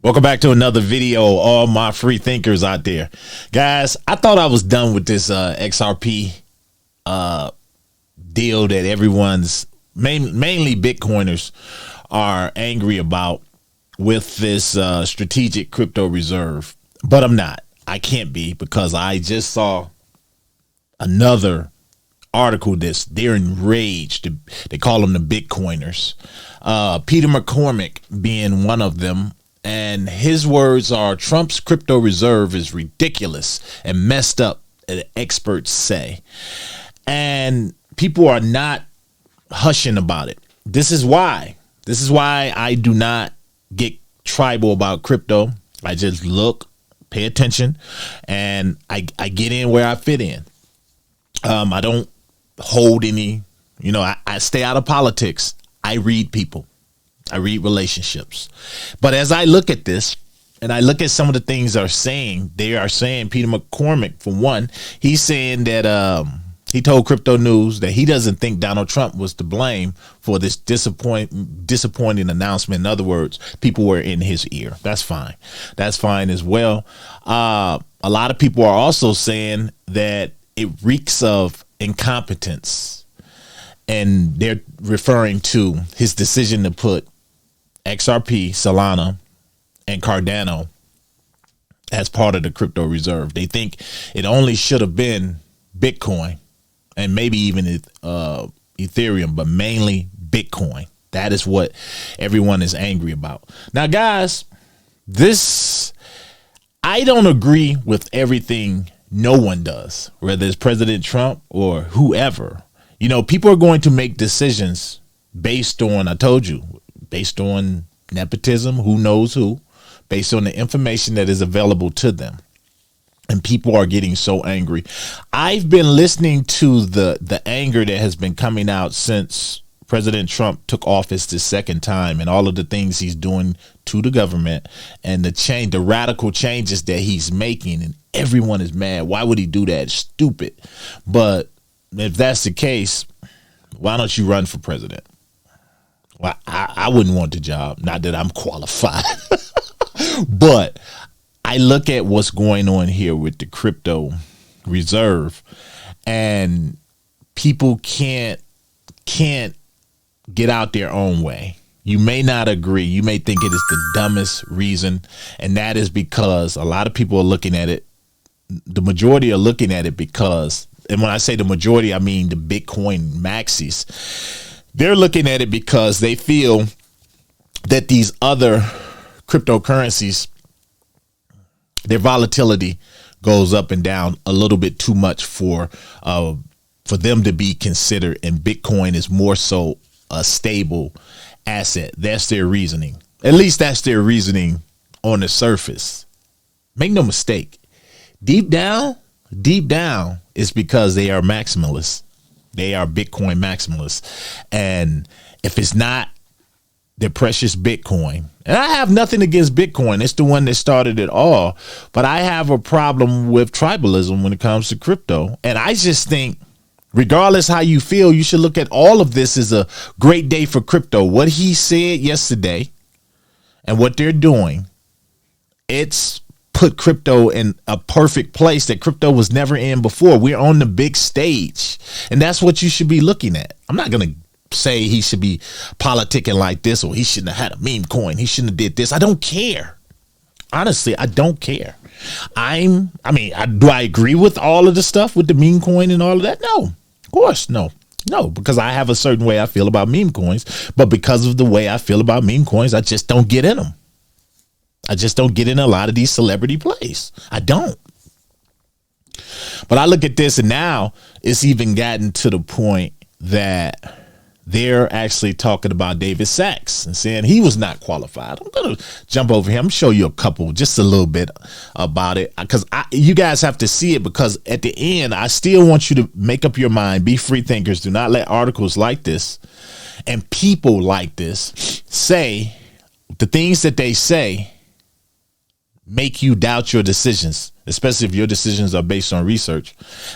Welcome back to another video, all my free thinkers out there. Guys, I thought I was done with this XRP deal that everyone's, mainly Bitcoiners, are angry about with this strategic crypto reserve. But I'm not. I can't be, because I just saw another article they're enraged. They call them the Bitcoiners. Peter McCormick being one of them. And his words are, Trump's crypto reserve is ridiculous and messed up, experts say. And people are not hushing about it. This is why I do not get tribal about crypto. I just look, pay attention, and I get in where I fit in. I don't hold any, I stay out of politics. I read people. I read relationships. But as I look at this and I look at some of the things they are saying, Peter McCormick, for one, he's saying that he told Crypto News that he doesn't think Donald Trump was to blame for this disappointing announcement. In other words, people were in his ear. That's fine. That's fine as well. A lot of people are also saying that it reeks of incompetence, and they're referring to his decision to put XRP, Solana, and Cardano as part of the crypto reserve. They think it only should have been Bitcoin and maybe even Ethereum, but mainly Bitcoin. That is what everyone is angry about. Now, guys, I don't agree with everything no one does, whether it's President Trump or whoever. People are going to make decisions based on, I told you, based on nepotism, who knows who, based on the information that is available to them. And people are getting so angry. I've been listening to the anger that has been coming out since President Trump took office the second time, and all of the things he's doing to the government and the radical changes that he's making, and everyone is mad. Why would he do that? It's stupid. But if that's the case, why don't you run for president? Well, I wouldn't want the job. Not that I'm qualified, but I look at what's going on here with the crypto reserve, and people can't get out their own way. You may not agree. You may think it is the dumbest reason, and that is because a lot of people are looking at it. The majority are looking at it because, and when I say the majority, I mean the Bitcoin Maxis. They're looking at it because they feel that these other cryptocurrencies, their volatility goes up and down a little bit too much for them to be considered, and Bitcoin is more so a stable asset. That's their reasoning. At least that's their reasoning on the surface. Make no mistake. Deep down, it's because they are maximalists. They are Bitcoin maximalists. And if it's not their precious Bitcoin, and I have nothing against Bitcoin, it's the one that started it all, but I have a problem with tribalism when it comes to crypto. And I just think, regardless how you feel, you should look at all of this as a great day for crypto. What he said yesterday and what they're doing, it's put crypto in a perfect place that crypto was never in before. We're on the big stage, and that's what you should be looking at. I'm not going to say he should be politicking like this, or he shouldn't have had a meme coin. He shouldn't have did this. I don't care. Honestly, I don't care. Do I agree with all of the stuff with the meme coin and all of that? No, of course, no, because I have a certain way I feel about meme coins, but because of the way I feel about meme coins, I just don't get in them. I just don't get in a lot of these celebrity plays. I don't. But I look at this, and now it's even gotten to the point that they're actually talking about David Sachs and saying he was not qualified. I'm going to jump over here. I'm going to show you just a little bit about it, because you guys have to see it, because at the end, I still want you to make up your mind. Be free thinkers. Do not let articles like this and people like this say the things that they say make you doubt your decisions, especially if your decisions are based on research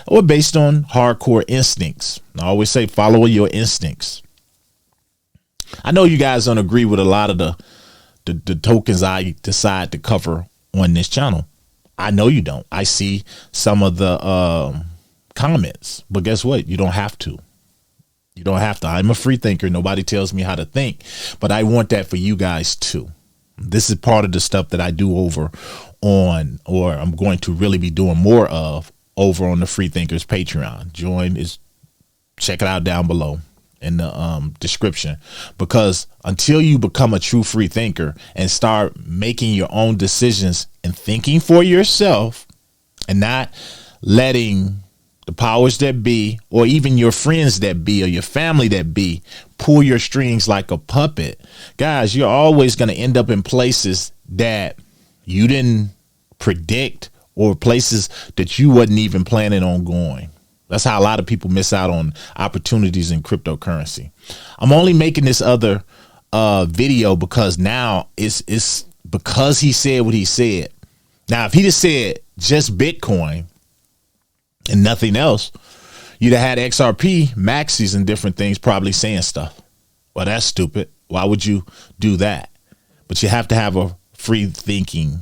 or based on hardcore instincts. I always say follow your instincts. I know you guys don't agree with a lot of the the tokens I decide to cover on this channel. I know you don't. I see some of the comments, but guess what? You don't have to. You don't have to. I'm a free thinker. Nobody tells me how to think, but I want that for you guys too. This is part of the stuff that I do over on, or I'm going to really be doing more of over on the Free Thinkers Patreon. Check it out down below in the description, because until you become a true free thinker and start making your own decisions and thinking for yourself and not letting the powers that be, or even your friends that be, or your family that be, pull your strings like a puppet, guys, you're always going to end up in places that you didn't predict, or places that you wasn't even planning on going. That's how a lot of people miss out on opportunities in cryptocurrency. I'm only making this other video because now it's because he said what he said. Now, if he just said just Bitcoin and nothing else, you'd have had XRP, Maxis, and different things probably saying stuff. Well, that's stupid. Why would you do that? But you have to have a free thinking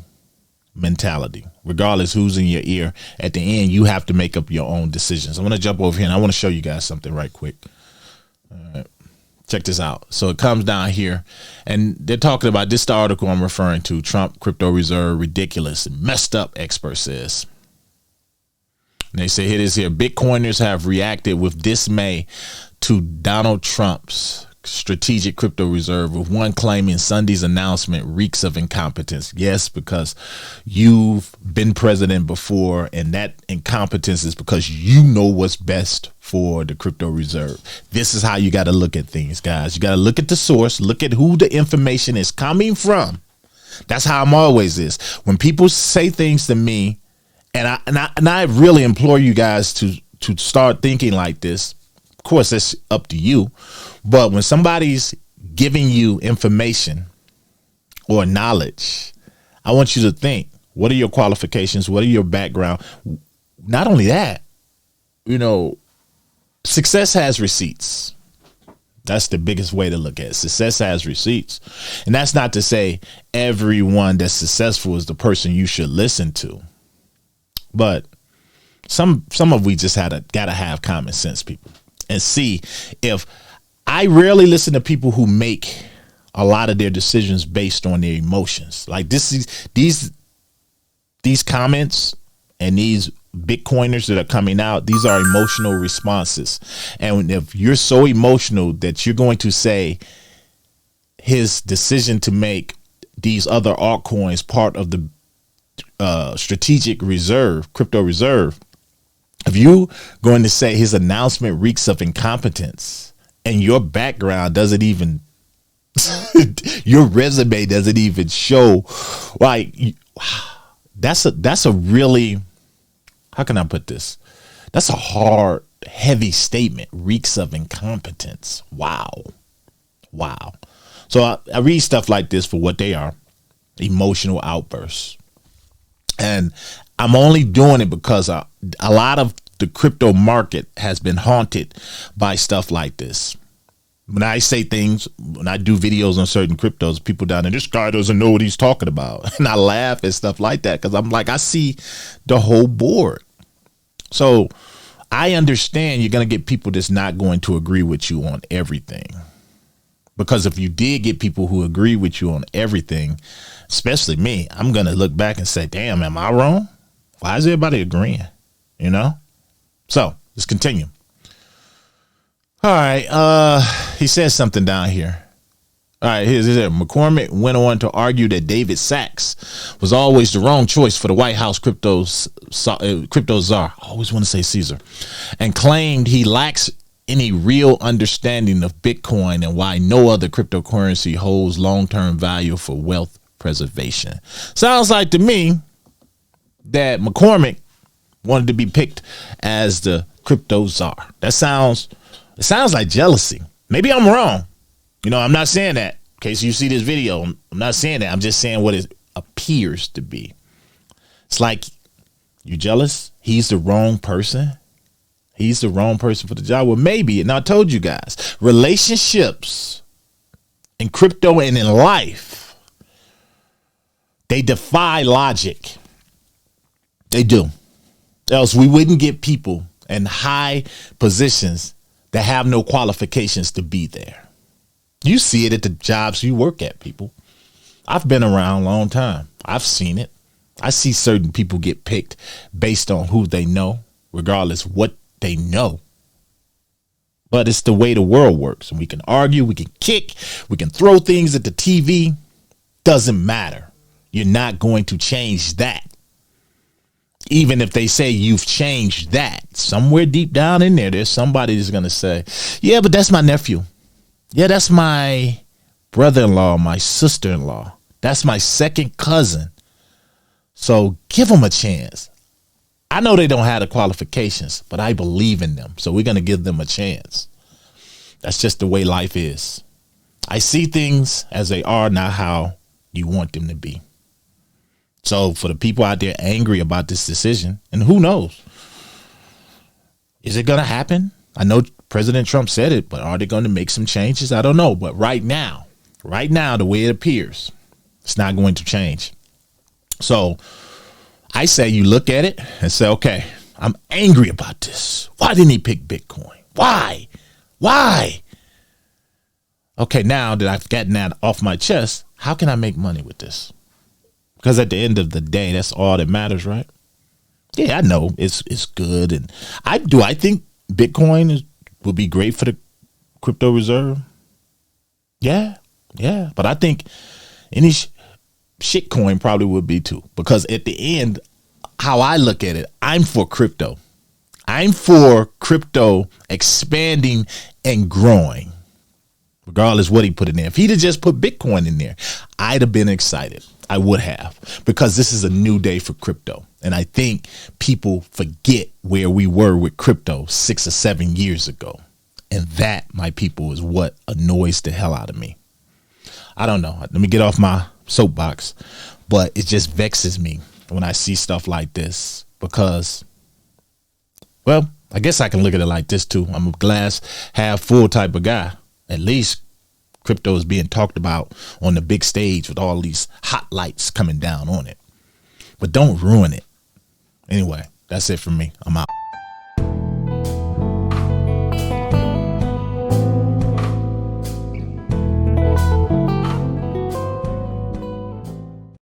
mentality, regardless who's in your ear. At the end, you have to make up your own decisions. I'm going to jump over here and I want to show you guys something right quick. All right. Check this out. So it comes down here and they're talking about this, the article I'm referring to, Trump crypto reserve ridiculous and messed up, expert says. And they say, here it is here. Bitcoiners have reacted with dismay to Donald Trump's strategic crypto reserve, with one claiming Sunday's announcement reeks of incompetence. Yes, because you've been president before, and that incompetence is because you know what's best for the crypto reserve. This is how you got to look at things, guys. You got to look at the source, look at who the information is coming from. That's how I'm always is. When people say things to me, and I really implore you guys to start thinking like this. Of course, that's up to you. But when somebody's giving you information or knowledge, I want you to think, what are your qualifications? What are your background? Not only that, success has receipts. That's the biggest way to look at it. Success has receipts. And that's not to say everyone that's successful is the person you should listen to. But some of we just gotta have common sense, people, and see. If I rarely listen to people who make a lot of their decisions based on their emotions, like these comments and these Bitcoiners that are coming out, these are emotional responses. And if you're so emotional that you're going to say his decision to make these other altcoins part of the strategic reserve, crypto reserve, if you going to say his announcement reeks of incompetence and your background doesn't even your resume doesn't even show, like, that's a really, how can I put this? That's a hard, heavy statement. Reeks of incompetence. Wow. So I read stuff like this for what they are: emotional outbursts. And I'm only doing it because a lot of the crypto market has been haunted by stuff like this. When I say things, when I do videos on certain cryptos, people down there, this guy doesn't know what he's talking about. And I laugh at stuff like that because I'm like, I see the whole board. So I understand you're going to get people that's not going to agree with you on everything. Because if you did get people who agree with you on everything, especially me, I'm going to look back and say, damn, am I wrong? Why is everybody agreeing? So let's continue. All right. He says something down here. All right. Here's it. McCormick went on to argue that David Sachs was always the wrong choice for the White House crypto czar. I always want to say Caesar, and claimed he lacks any real understanding of Bitcoin and why no other cryptocurrency holds long-term value for wealth preservation. Sounds like to me that McCormick wanted to be picked as the crypto czar. It sounds like jealousy. Maybe I'm wrong. I'm not saying that. In case you see this video, I'm not saying that. I'm just saying what it appears to be. It's like, you jealous? He's the wrong person. He's the wrong person for the job. Well, maybe. And I told you guys, relationships in crypto and in life They defy logic. They do. Else we wouldn't get people in high positions that have no qualifications to be there. You see it at the jobs you work at, people. I've been around a long time. I've seen it. I see certain people get picked based on who they know, regardless what they know. But it's the way the world works. And we can argue, we can kick, we can throw things at the TV. Doesn't matter. You're not going to change that. Even if they say you've changed that, somewhere deep down in there, there's somebody that's going to say, yeah, but that's my nephew. Yeah, that's my brother-in-law, my sister-in-law. That's my second cousin. So give them a chance. I know they don't have the qualifications, but I believe in them. So we're going to give them a chance. That's just the way life is. I see things as they are, not how you want them to be. So for the people out there angry about this decision, and who knows, is it going to happen? I know President Trump said it, but are they going to make some changes? I don't know. But right now, the way it appears, it's not going to change. So I say you look at it and say, okay, I'm angry about this. Why didn't he pick Bitcoin? Why? Okay, now that I've gotten that off my chest, how can I make money with this? Because at the end of the day, that's all that matters, right? Yeah, I know it's good. And I think Bitcoin would be great for the crypto reserve. Yeah. But I think any shitcoin probably would be too. Because at the end, how I look at it, I'm for crypto. I'm for crypto expanding and growing, regardless what he put in there. If he'd have just put Bitcoin in there, I'd have been excited. I would have, because this is a new day for crypto. And I think people forget where we were with crypto 6 or 7 years ago. And that, my people, is what annoys the hell out of me. I don't know. Let me get off my soapbox, but it just vexes me when I see stuff like this because, well, I guess I can look at it like this too. I'm a glass half full type of guy. At least crypto is being talked about on the big stage with all these hot lights coming down on it. But don't ruin it. Anyway, that's it for me. I'm out.